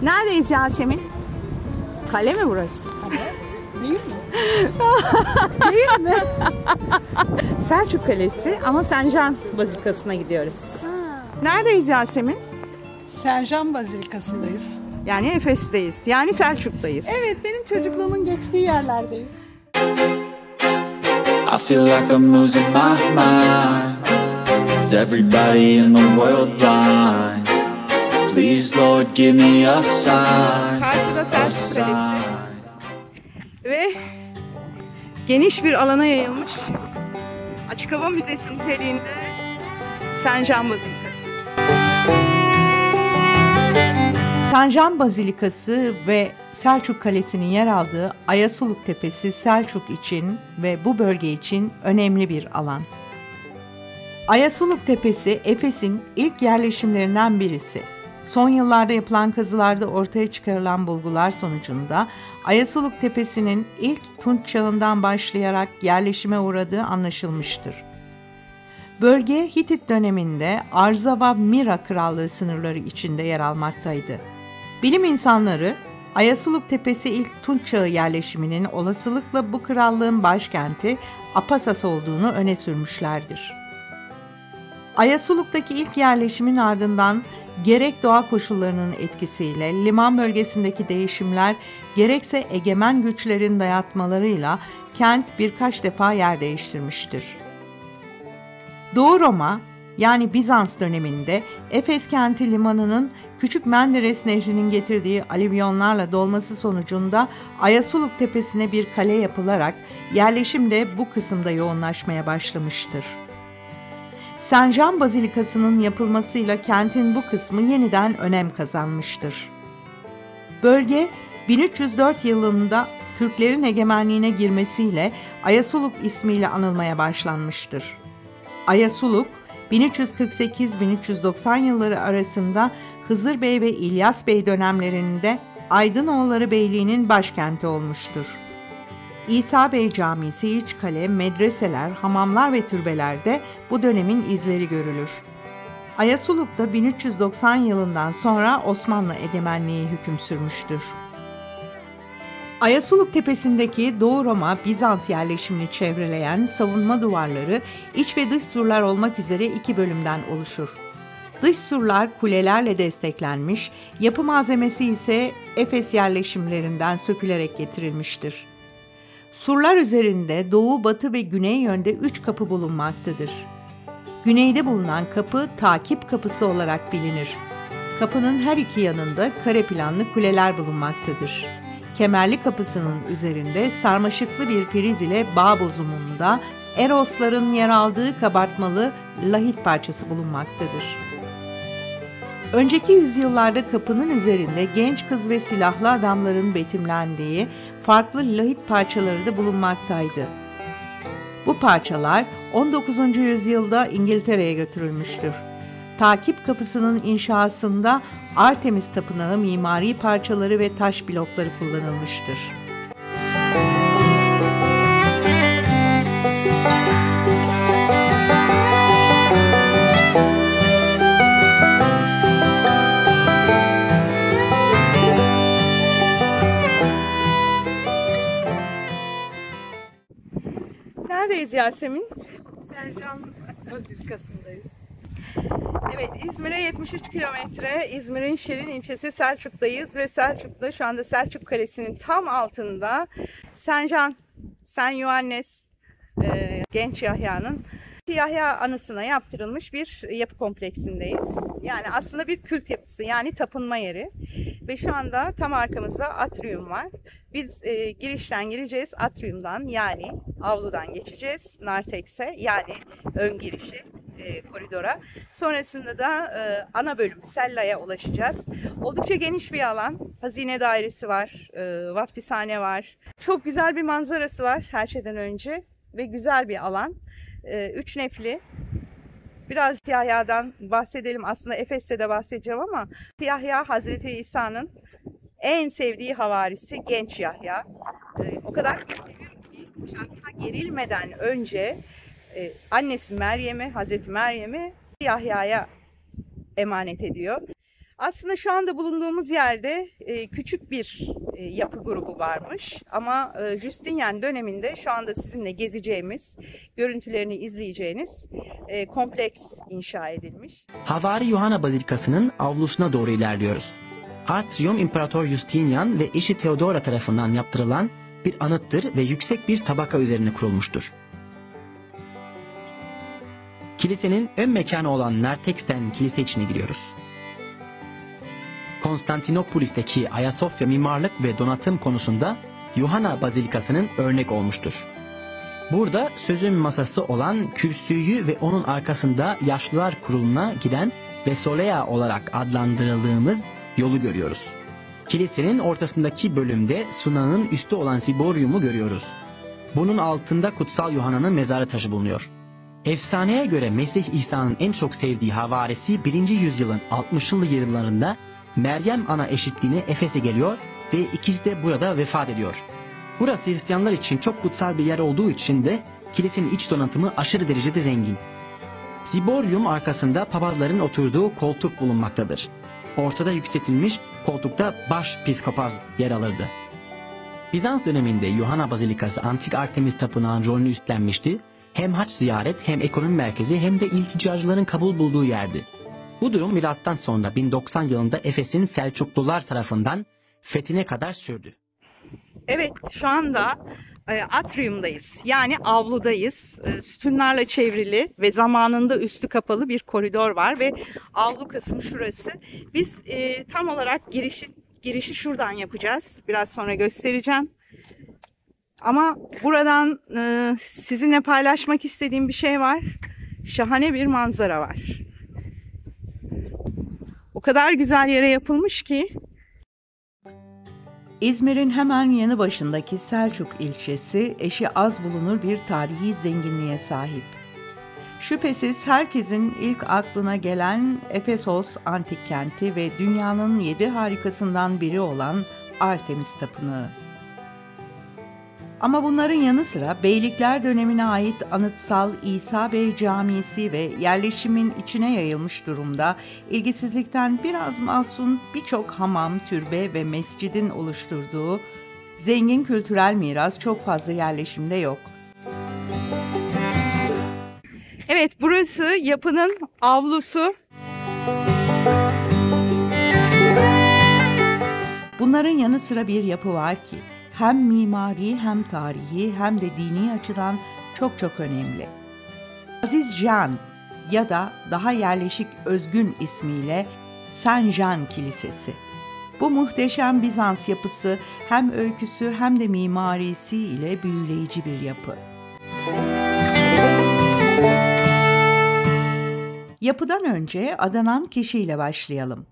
Neredeyiz Yasemin? Kale mi burası? Kale? Değil mi? Değil mi? Selçuk Kalesi ama Sencan Bazilikası'na gidiyoruz. Ha. Neredeyiz Yasemin? Sencan Bazilikası'ndayız. Yani Efes'teyiz. Yani Selçuk'tayız. Evet, benim çocukluğumun geçtiği yerlerdeyiz. I feel like I'm losing my mind. Is everybody in the world blind? Please Lord give me a sign. Karşıda Selçuk Kalesi. Ve geniş bir alana yayılmış açık hava müzesi niteliğinde Sencan Bazilikası. Sencan Bazilikası ve Selçuk Kalesi'nin yer aldığı Ayasuluk Tepesi Selçuk için ve bu bölge için önemli bir alan. Ayasuluk Tepesi Efes'in ilk yerleşimlerinden birisi. Son yıllarda yapılan kazılarda ortaya çıkarılan bulgular sonucunda Ayasuluk Tepesi'nin ilk Tunç çağından başlayarak yerleşime uğradığı anlaşılmıştır. Bölge Hitit döneminde Arzava Mira Krallığı sınırları içinde yer almaktaydı. Bilim insanları Ayasuluk Tepesi ilk Tunç çağı yerleşiminin olasılıkla bu krallığın başkenti Apasas olduğunu öne sürmüşlerdir. Ayasuluk'taki ilk yerleşimin ardından gerek doğa koşullarının etkisiyle liman bölgesindeki değişimler gerekse egemen güçlerin dayatmalarıyla kent birkaç defa yer değiştirmiştir. Doğu Roma yani Bizans döneminde Efes kenti limanının Küçük Menderes Nehri'nin getirdiği alüvyonlarla dolması sonucunda Ayasuluk Tepesi'ne bir kale yapılarak yerleşim de bu kısımda yoğunlaşmaya başlamıştır. Sencan Bazilikası'nın yapılmasıyla kentin bu kısmı yeniden önem kazanmıştır. Bölge 1304 yılında Türklerin egemenliğine girmesiyle Ayasuluk ismiyle anılmaya başlanmıştır. Ayasuluk 1348-1390 yılları arasında Hızır Bey ve İlyas Bey dönemlerinde Aydınoğulları Beyliği'nin başkenti olmuştur. İsa Bey Camisi, İçkale, medreseler, hamamlar ve türbelerde bu dönemin izleri görülür. Ayasuluk'ta 1390 yılından sonra Osmanlı egemenliği hüküm sürmüştür. Ayasuluk Tepesi'ndeki Doğu Roma, Bizans yerleşimini çevreleyen savunma duvarları iç ve dış surlar olmak üzere iki bölümden oluşur. Dış surlar kulelerle desteklenmiş, yapı malzemesi ise Efes yerleşimlerinden sökülerek getirilmiştir. Surlar üzerinde doğu, batı ve güney yönde 3 kapı bulunmaktadır. Güneyde bulunan kapı takip kapısı olarak bilinir. Kapının her iki yanında kare planlı kuleler bulunmaktadır. Kemerli kapısının üzerinde sarmaşıklı bir priz ile bağ bozumunda Erosların yer aldığı kabartmalı lahit parçası bulunmaktadır. Önceki yüzyıllarda kapının üzerinde genç kız ve silahlı adamların betimlendiği farklı lahit parçaları da bulunmaktaydı. Bu parçalar 19. yüzyılda İngiltere'ye götürülmüştür. Takip kapısının inşasında Artemis Tapınağı mimari parçaları ve taş blokları kullanılmıştır. Neredeyiz Yasemin? Sencan Bazilikası'ndayız. Evet, İzmir'e 73 kilometre, İzmir'in Şirin ilçesi Selçuk'tayız ve Selçuk'ta şu anda Selçuk Kalesi'nin tam altında Sencan, Sen Yuhannes, Genç Yahya'nın Yahya anısına yaptırılmış bir yapı kompleksindeyiz. Yani aslında bir kült yapısı, yani tapınma yeri. Ve şu anda tam arkamızda atrium var. Biz girişten gireceğiz, atriumdan yani avludan geçeceğiz, nartekse yani ön girişe, koridora. Sonrasında da ana bölüm Sella'ya ulaşacağız. Oldukça geniş bir alan. Hazine dairesi var, vaftizhane var. Çok güzel bir manzarası var her şeyden önce ve güzel bir alan. 3 nefli. Biraz Yahya'dan bahsedelim. Aslında Efes'te de bahsedeceğim ama Yahya Hazreti İsa'nın en sevdiği havarisi Genç Yahya. O kadar çok seviyor ki çarmıha gerilmeden önce annesi Meryem'i, Hazreti Meryem'i Yahya'ya emanet ediyor. Aslında şu anda bulunduğumuz yerde küçük bir yapı grubu varmış. Ama Justinian döneminde şu anda sizinle gezeceğimiz, görüntülerini izleyeceğiniz kompleks inşa edilmiş. Havari Yuhanna Bazilikası'nın avlusuna doğru ilerliyoruz. Atrium İmparator Justinian ve eşi Theodora tarafından yaptırılan bir anıttır ve yüksek bir tabaka üzerine kurulmuştur. Kilisenin ön mekanı olan Nartex'ten kilise içine giriyoruz. Konstantinopolis'teki Ayasofya mimarlık ve donatım konusunda Yuhanna Bazilikası'nın örnek olmuştur. Burada sözün masası olan kürsüyü ve onun arkasında yaşlılar kuruluna giden ve solea olarak adlandırıldığımız yolu görüyoruz. Kilisenin ortasındaki bölümde sunağın üstü olan siboriumu görüyoruz. Bunun altında Kutsal Yuhanna'nın mezarı taşı bulunuyor. Efsaneye göre Mesih İsa'nın en çok sevdiği havarisi 1. yüzyılın 60'lı yıllarında Meryem Ana eşitliğine Efes'e geliyor ve ikisi de burada vefat ediyor. Burası Hristiyanlar için çok kutsal bir yer olduğu için de kilisenin iç donatımı aşırı derecede zengin. Siborium arkasında papazların oturduğu koltuk bulunmaktadır. Ortada yükseltilmiş koltukta baş piskopaz yer alırdı. Bizans döneminde Yuhanna Bazilikası Antik Artemis Tapınağı'nın rolünü üstlenmişti. Hem haç ziyaret hem ekonomi merkezi hem de ilticacıların kabul bulduğu yerdi. Bu durum milattan sonra 1090 yılında Efes'in Selçuklular tarafından fethine kadar sürdü. Evet, şu anda atriumdayız. Yani avludayız. Sütunlarla çevrili ve zamanında üstü kapalı bir koridor var ve avlu kısmı şurası. Biz tam olarak girişi şuradan yapacağız. Biraz sonra göstereceğim. Ama buradan sizinle paylaşmak istediğim bir şey var. Şahane bir manzara var. O kadar güzel yere yapılmış ki. İzmir'in hemen yanı başındaki Selçuk ilçesi eşi az bulunur bir tarihi zenginliğe sahip. Şüphesiz herkesin ilk aklına gelen Efesos antik kenti ve dünyanın 7 harikasından biri olan Artemis Tapınağı. Ama bunların yanı sıra Beylikler dönemine ait anıtsal İsa Bey Camisi ve yerleşimin içine yayılmış durumda ilgisizlikten biraz mahzun birçok hamam, türbe ve mescidin oluşturduğu zengin kültürel miras çok fazla yerleşimde yok. Evet, burası yapının avlusu. Bunların yanı sıra bir yapı var ki hem mimari hem tarihi hem de dini açıdan çok çok önemli. Aziz Jean ya da daha yerleşik özgün ismiyle Saint Jean Kilisesi. Bu muhteşem Bizans yapısı hem öyküsü hem de mimarisi ile büyüleyici bir yapı. Yapıdan önce adanan kişiyle başlayalım.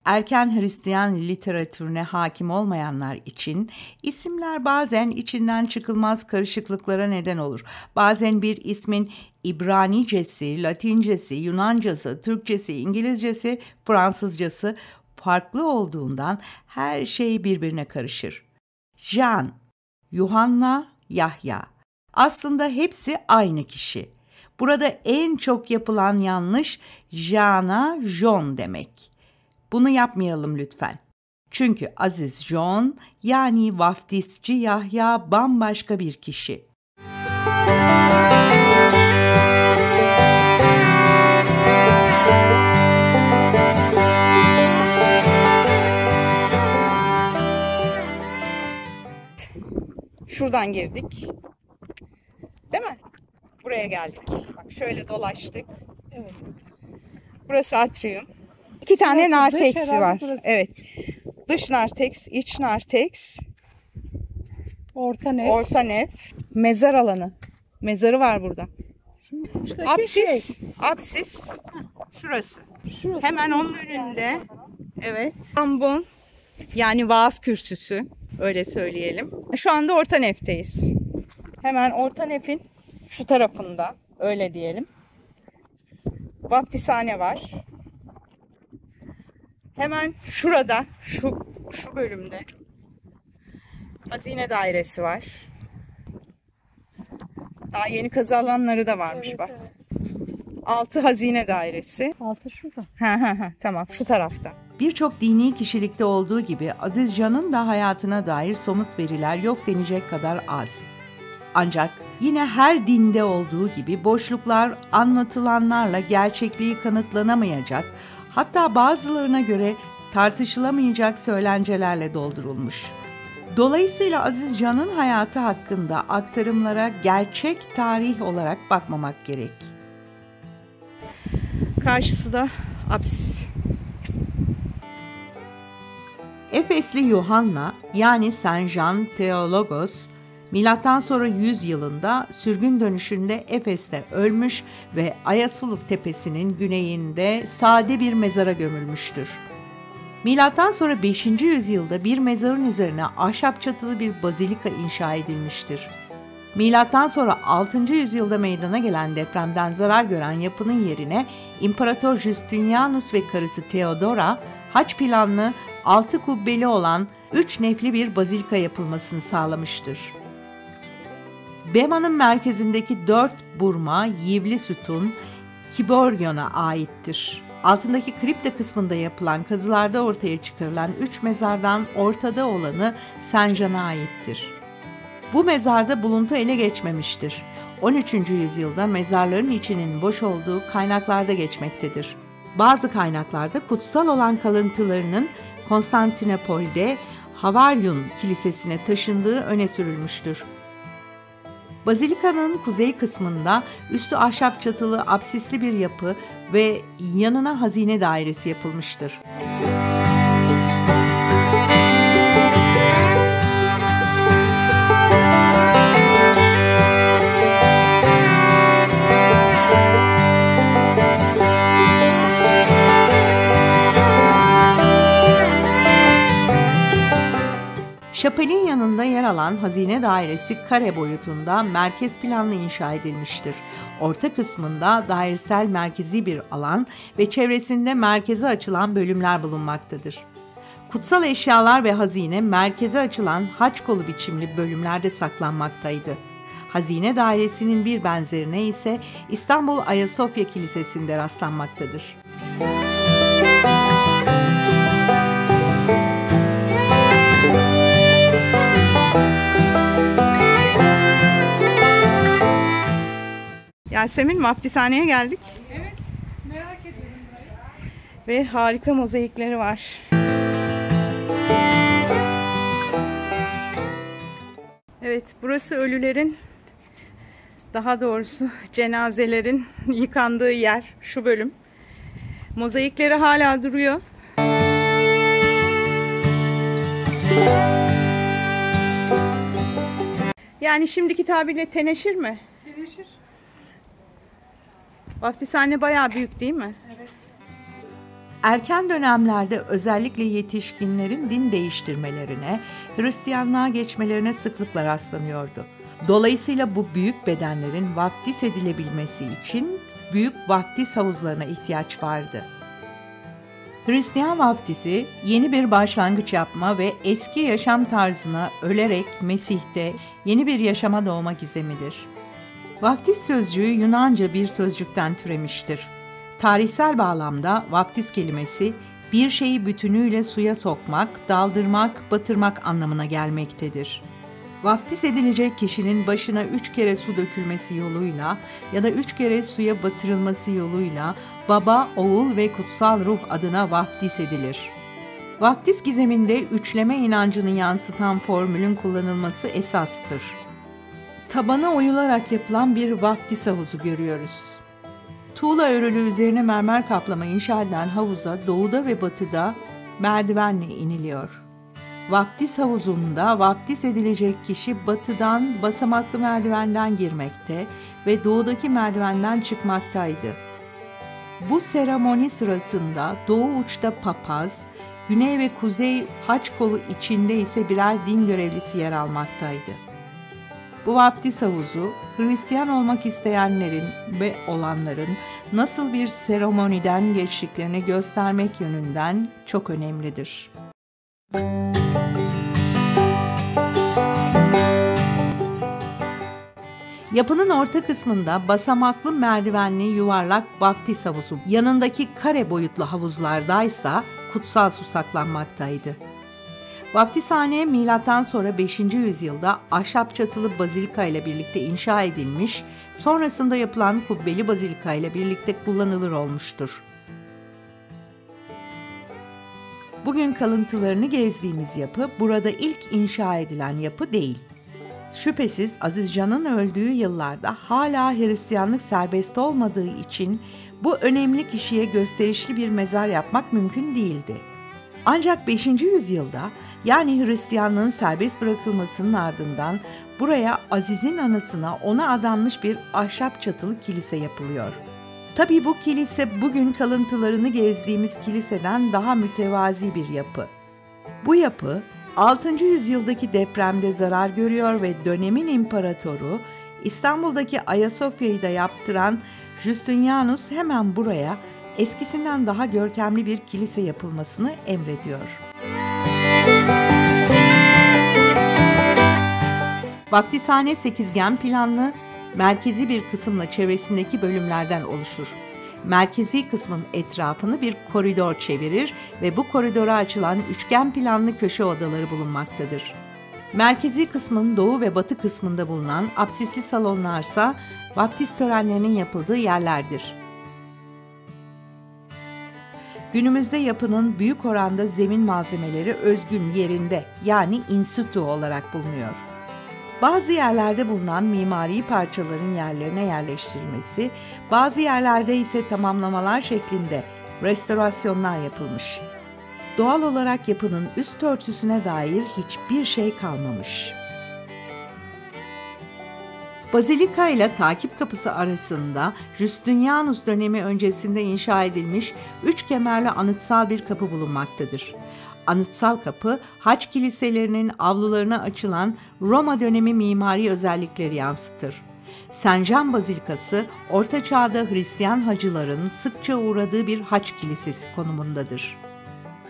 Erken Hristiyan literatürüne hakim olmayanlar için isimler bazen içinden çıkılmaz karışıklıklara neden olur. Bazen bir ismin İbranicesi, Latincesi, Yunancası, Türkçesi, İngilizcesi, Fransızcası farklı olduğundan her şey birbirine karışır. Jean, Yuhanna, Yahya. Aslında hepsi aynı kişi. Burada en çok yapılan yanlış Jean'a John demek. Bunu yapmayalım lütfen. Çünkü Aziz John yani vaftizci Yahya bambaşka bir kişi. Şuradan girdik. Değil mi? Buraya geldik. Bak şöyle dolaştık. Evet. Burası atrium. İki tane Şurası narteksi dış, herhalde var. burası. Evet. Dış narteks, iç narteks, Orta nef. orta nef, mezar alanı. Mezarı var burada. Şuradaki Apsis. Apsis. Şurası. Şurası. Hemen onun önünde. Evet. Ambon. Yani vaaz kürsüsü. Öyle söyleyelim. Şu anda orta nefteyiz. Hemen orta nefin şu tarafında. Öyle diyelim. Vaftizhane var. Hemen şurada, şu bölümde hazine dairesi var. Daha yeni kazı alanları da varmış Evet, bak. evet. Altı hazine dairesi. Altı şurada. Tamam, şu tarafta. Birçok dini kişilikte olduğu gibi Aziz Can'ın da hayatına dair somut veriler yok denecek kadar az. Ancak yine her dinde olduğu gibi boşluklar anlatılanlarla gerçekliği kanıtlanamayacak, hatta bazılarına göre tartışılamayacak söylencelerle doldurulmuş. Dolayısıyla Aziz Can'ın hayatı hakkında aktarımlara gerçek tarih olarak bakmamak gerek. Karşısı da apsis. Efesli Yuhanna yani Saint Jean Theologos, milattan sonra 100 yılında sürgün dönüşünde Efes'te ölmüş ve Ayasuluk Tepesi'nin güneyinde sade bir mezara gömülmüştür. Milattan sonra 5. yüzyılda bir mezarın üzerine ahşap çatılı bir bazilika inşa edilmiştir. Milattan sonra 6. yüzyılda meydana gelen depremden zarar gören yapının yerine İmparator Justinianus ve karısı Theodora, haç planlı 6 kubbeli olan 3 nefli bir bazilika yapılmasını sağlamıştır. Bema'nın merkezindeki 4 burma, yivli sütun, Kiborion'a aittir. Altındaki kripta kısmında yapılan kazılarda ortaya çıkarılan 3 mezardan ortada olanı Saint Jean'a aittir. Bu mezarda buluntu ele geçmemiştir. 13. yüzyılda mezarların içinin boş olduğu kaynaklarda geçmektedir. Bazı kaynaklarda kutsal olan kalıntılarının Konstantinopol'de Havaryun Kilisesi'ne taşındığı öne sürülmüştür. Bazilikanın kuzey kısmında üstü ahşap çatılı apsisli bir yapı ve yanına hazine dairesi yapılmıştır. Şapelin yanında yer alan hazine dairesi kare boyutunda merkez planlı inşa edilmiştir. Orta kısmında dairesel merkezi bir alan ve çevresinde merkeze açılan bölümler bulunmaktadır. Kutsal eşyalar ve hazine merkeze açılan haç kolu biçimli bölümlerde saklanmaktaydı. Hazine dairesinin bir benzerine ise İstanbul Ayasofya Kilisesi'nde rastlanmaktadır. Yasemin, vaftizhaneye geldik. Evet, merak ediyorum. Ve harika mozaikleri var. Evet, burası ölülerin, daha doğrusu cenazelerin yıkandığı yer, şu bölüm. Mozaikleri hala duruyor. Yani şimdiki tabirle teneşir mi? Birleşir. Vaftizhane bayağı büyük değil mi? Evet. Erken dönemlerde özellikle yetişkinlerin din değiştirmelerine, Hristiyanlığa geçmelerine sıklıkla rastlanıyordu. Dolayısıyla bu büyük bedenlerin vaftiz edilebilmesi için büyük vaftiz havuzlarına ihtiyaç vardı. Hristiyan vaftizi yeni bir başlangıç yapma ve eski yaşam tarzına ölerek Mesih'te yeni bir yaşama doğma gizemidir. Vaftiz sözcüğü Yunanca bir sözcükten türemiştir. Tarihsel bağlamda vaftiz kelimesi bir şeyi bütünüyle suya sokmak, daldırmak, batırmak anlamına gelmektedir. Vaftiz edilecek kişinin başına 3 kere su dökülmesi yoluyla ya da 3 kere suya batırılması yoluyla Baba, Oğul ve Kutsal Ruh adına vaftiz edilir. Vaftiz gizeminde üçleme inancını yansıtan formülün kullanılması esastır. Tabana oyularak yapılan bir vaftiz havuzu görüyoruz. Tuğla örülü üzerine mermer kaplama inşa edilen havuza doğuda ve batıda merdivenle iniliyor. Vaftiz havuzunda vaftiz edilecek kişi batıdan basamaklı merdivenden girmekte ve doğudaki merdivenden çıkmaktaydı. Bu seremoni sırasında doğu uçta papaz, güney ve kuzey haç kolu içinde ise birer din görevlisi yer almaktaydı. Bu vaftiz havuzu, Hristiyan olmak isteyenlerin ve olanların nasıl bir seremoniden geçtiklerini göstermek yönünden çok önemlidir. Yapının orta kısmında basamaklı merdivenli yuvarlak vaftiz havuzu, yanındaki kare boyutlu havuzlardaysa kutsal su saklanmaktaydı. Vaftizhane milattan sonra 5. yüzyılda ahşap çatılı bazilika ile birlikte inşa edilmiş, sonrasında yapılan kubbeli bazilika ile birlikte kullanılır olmuştur. Bugün kalıntılarını gezdiğimiz yapı burada ilk inşa edilen yapı değil. Şüphesiz Aziz Can'ın öldüğü yıllarda hala Hristiyanlık serbest olmadığı için bu önemli kişiye gösterişli bir mezar yapmak mümkün değildi. Ancak 5. yüzyılda, yani Hristiyanlığın serbest bırakılmasının ardından buraya Aziz'in anısına ona adanmış bir ahşap çatılı kilise yapılıyor. Tabii bu kilise bugün kalıntılarını gezdiğimiz kiliseden daha mütevazi bir yapı. Bu yapı 6. yüzyıldaki depremde zarar görüyor ve dönemin imparatoru İstanbul'daki Ayasofya'yı da yaptıran Justinianus hemen buraya eskisinden daha görkemli bir kilise yapılmasını emrediyor. Vaftizhane sekizgen planlı, merkezi bir kısımla çevresindeki bölümlerden oluşur. Merkezi kısmın etrafını bir koridor çevirir ve bu koridora açılan üçgen planlı köşe odaları bulunmaktadır. Merkezi kısmın doğu ve batı kısmında bulunan apsisli salonlarsa vaftiz törenlerinin yapıldığı yerlerdir. Günümüzde yapının büyük oranda zemin malzemeleri özgün yerinde, yani in situ olarak bulunuyor. Bazı yerlerde bulunan mimari parçaların yerlerine yerleştirilmesi, bazı yerlerde ise tamamlamalar şeklinde restorasyonlar yapılmış. Doğal olarak yapının üst örtüsüne dair hiçbir şey kalmamış. Bazilika ile takip kapısı arasında Justinianus dönemi öncesinde inşa edilmiş 3 kemerli anıtsal bir kapı bulunmaktadır. Anıtsal kapı, haç kiliselerinin avlularına açılan Roma dönemi mimari özellikleri yansıtır. Saint Jean Bazilikası, Orta Çağ'da Hristiyan hacıların sıkça uğradığı bir haç kilisesi konumundadır.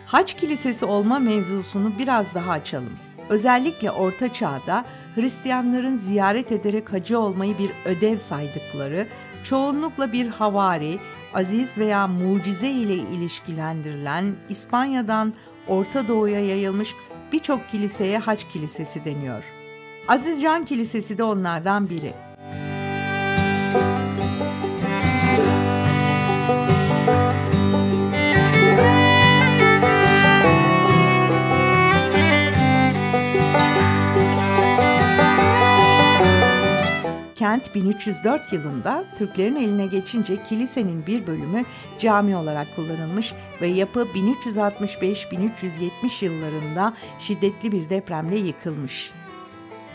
Haç kilisesi olma mevzusunu biraz daha açalım. Özellikle Orta Çağ'da Hristiyanların ziyaret ederek hacı olmayı bir ödev saydıkları, çoğunlukla bir havari, aziz veya mucize ile ilişkilendirilen İspanya'dan Orta Doğu'ya yayılmış birçok kiliseye haç kilisesi deniyor. Aziz Can Kilisesi de onlardan biri. Kent 1304 yılında Türklerin eline geçince kilisenin bir bölümü cami olarak kullanılmış ve yapı 1365-1370 yıllarında şiddetli bir depremle yıkılmış.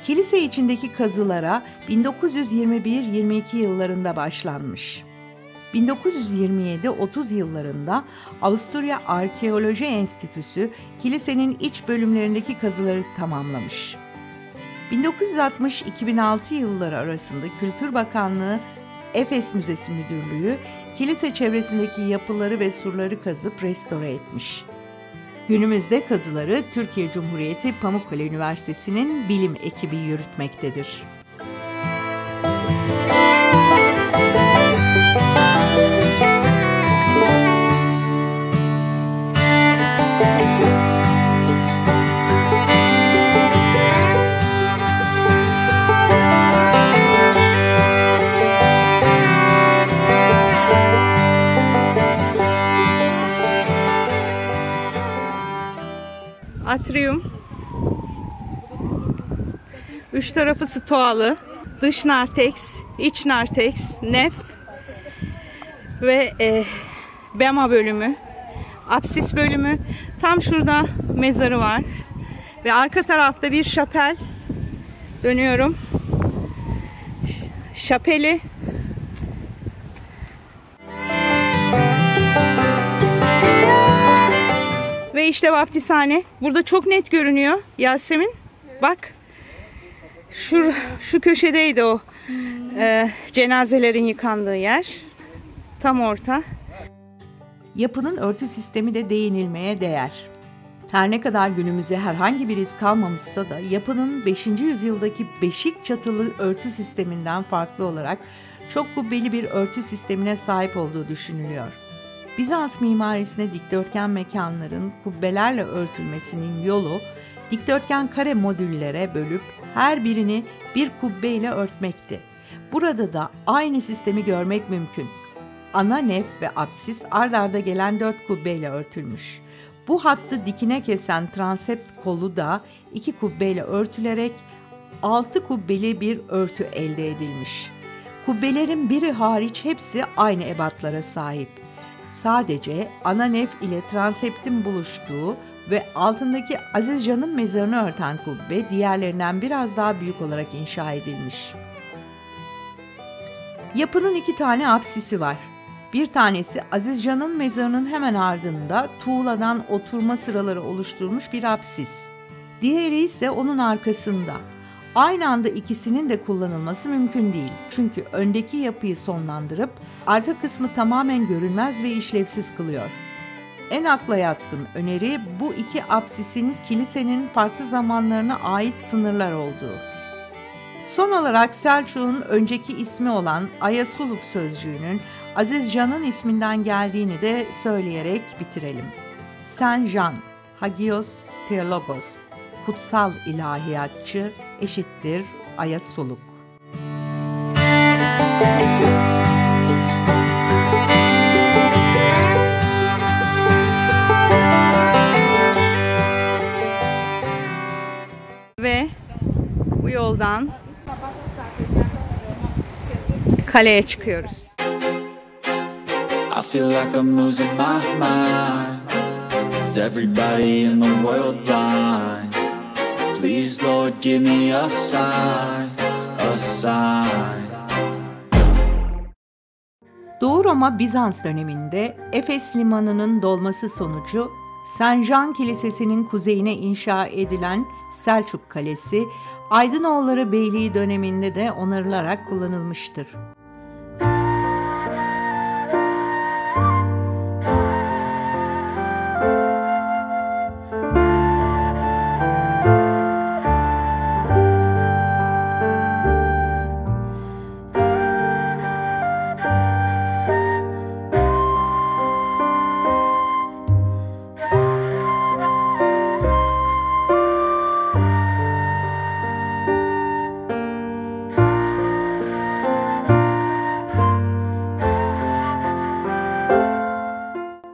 Kilise içindeki kazılara 1921-22 yıllarında başlanmış. 1927-30 yıllarında Avusturya Arkeoloji Enstitüsü kilisenin iç bölümlerindeki kazıları tamamlamış. 1960-2006 yılları arasında Kültür Bakanlığı Efes Müzesi Müdürlüğü kilise çevresindeki yapıları ve surları kazıp restore etmiş. Günümüzde kazıları Türkiye Cumhuriyeti Pamukkale Üniversitesi'nin bilim ekibi yürütmektedir. Atrium. Üç tarafı stoalı. Dış narteks, iç narteks, nef ve bema bölümü, apsis bölümü. Tam şurada mezarı var. Ve arka tarafta bir şapel. Dönüyorum. Şapeli. Ve işte vaftizhane. Burada çok net görünüyor Yasemin. Bak. Şu köşedeydi o cenazelerin yıkandığı yer. Tam orta. Yapının örtü sistemi de değinilmeye değer. Her ne kadar günümüze herhangi bir iz kalmamışsa da yapının 5. yüzyıldaki beşik çatılı örtü sisteminden farklı olarak çok kubbeli bir örtü sistemine sahip olduğu düşünülüyor. Bizans mimarisine dikdörtgen mekanların kubbelerle örtülmesinin yolu, dikdörtgen kare modüllere bölüp her birini bir kubbe ile örtmekti. Burada da aynı sistemi görmek mümkün. Ana nef ve apsis ard arda gelen 4 kubbeyle örtülmüş. Bu hattı dikine kesen transept kolu da 2 kubbeyle örtülerek 6 kubbeli bir örtü elde edilmiş. Kubbelerin biri hariç hepsi aynı ebatlara sahip. Sadece ana nef ile transeptin buluştuğu ve altındaki Aziz Can'ın mezarını örten kubbe diğerlerinden biraz daha büyük olarak inşa edilmiş. Yapının 2 tane apsisi var. Bir tanesi Aziz Can'ın mezarının hemen ardında tuğladan oturma sıraları oluşturmuş bir apsis. Diğeri ise onun arkasında. Aynı anda ikisinin de kullanılması mümkün değil. Çünkü öndeki yapıyı sonlandırıp arka kısmı tamamen görünmez ve işlevsiz kılıyor. En akla yatkın öneri bu 2 apsisin kilisenin farklı zamanlarına ait sınırlar olduğu. Son olarak Selçuk'un önceki ismi olan Ayasuluk sözcüğünün Aziz Can'ın isminden geldiğini de söyleyerek bitirelim. Saint Jean, Hagios Theologos, kutsal ilahiyatçı eşittir Ayasuluk. Ve bu yoldan kaleye çıkıyoruz. I feel like I'm losing my mind. Is everybody in the world blind? Please Lord give me a sign, a sign. Doğu Roma Bizans döneminde Efes limanının dolması sonucu Saint Jean Kilisesi'nin kuzeyine inşa edilen Selçuk Kalesi, Aydınoğulları Beyliği döneminde de onarılarak kullanılmıştır.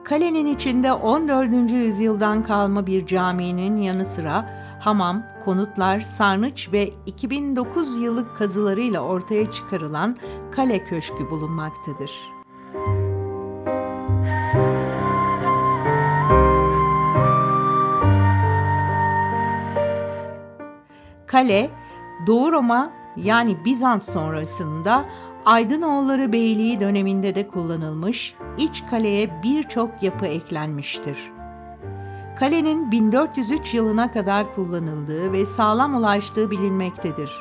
Kalenin içinde 14. yüzyıldan kalma bir caminin yanı sıra hamam, konutlar, sarnıç ve 2009 yıllık kazılarıyla ortaya çıkarılan kale köşkü bulunmaktadır. Kale, Doğu Roma yani Bizans sonrasında Aydınoğulları Beyliği döneminde de kullanılmış, iç kaleye birçok yapı eklenmiştir. Kalenin 1403 yılına kadar kullanıldığı ve sağlam ulaştığı bilinmektedir.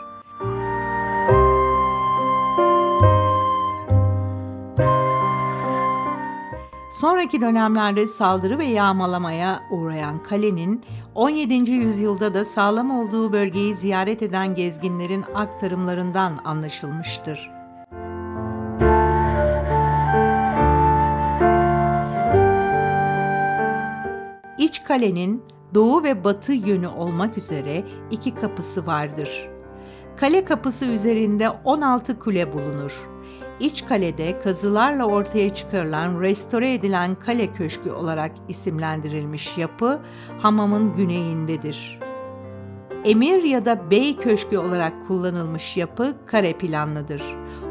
Sonraki dönemlerde saldırı ve yağmalamaya uğrayan kalenin 17. yüzyılda da sağlam olduğu bölgeyi ziyaret eden gezginlerin aktarımlarından anlaşılmıştır. İç kalenin doğu ve batı yönü olmak üzere 2 kapısı vardır. Kale kapısı üzerinde 16 kule bulunur. İç kalede kazılarla ortaya çıkarılan restore edilen kale köşkü olarak isimlendirilmiş yapı hamamın güneyindedir. Emir ya da bey köşkü olarak kullanılmış yapı kare planlıdır.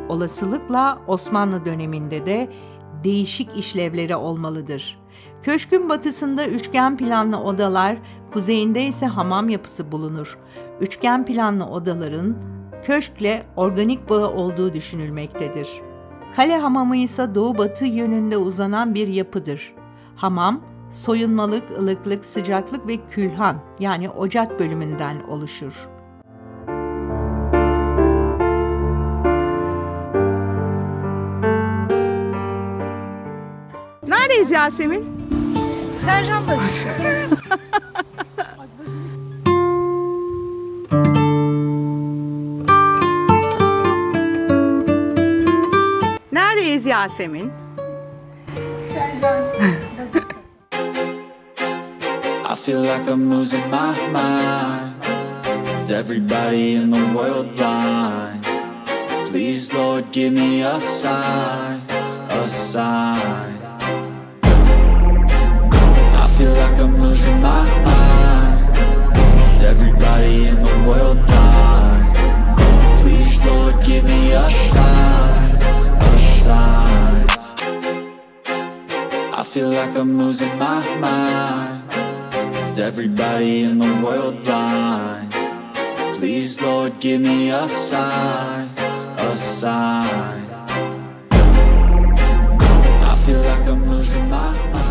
Olasılıkla Osmanlı döneminde de değişik işlevleri olmalıdır. Köşkün batısında üçgen planlı odalar, kuzeyinde ise hamam yapısı bulunur. Üçgen planlı odaların köşkle organik bağı olduğu düşünülmektedir. Kale hamamı ise doğu-batı yönünde uzanan bir yapıdır. Hamam, soyunmalık, ılıklık, sıcaklık ve külhan yani ocak bölümünden oluşur. Neredeyiz Yasemin? Saint Jean Bazilikası. Neredeyiz Yasemin? Saint Jean feel like I'm losing my mind. Is everybody in the world blind? Please, Lord, give me a sign, a sign. I feel like I'm losing my mind. Is everybody in the world blind? Please, Lord, give me a sign, a sign. I feel like I'm losing my mind. Is everybody in the world blind? Please, Lord, give me a sign, a sign. I feel like I'm losing my mind.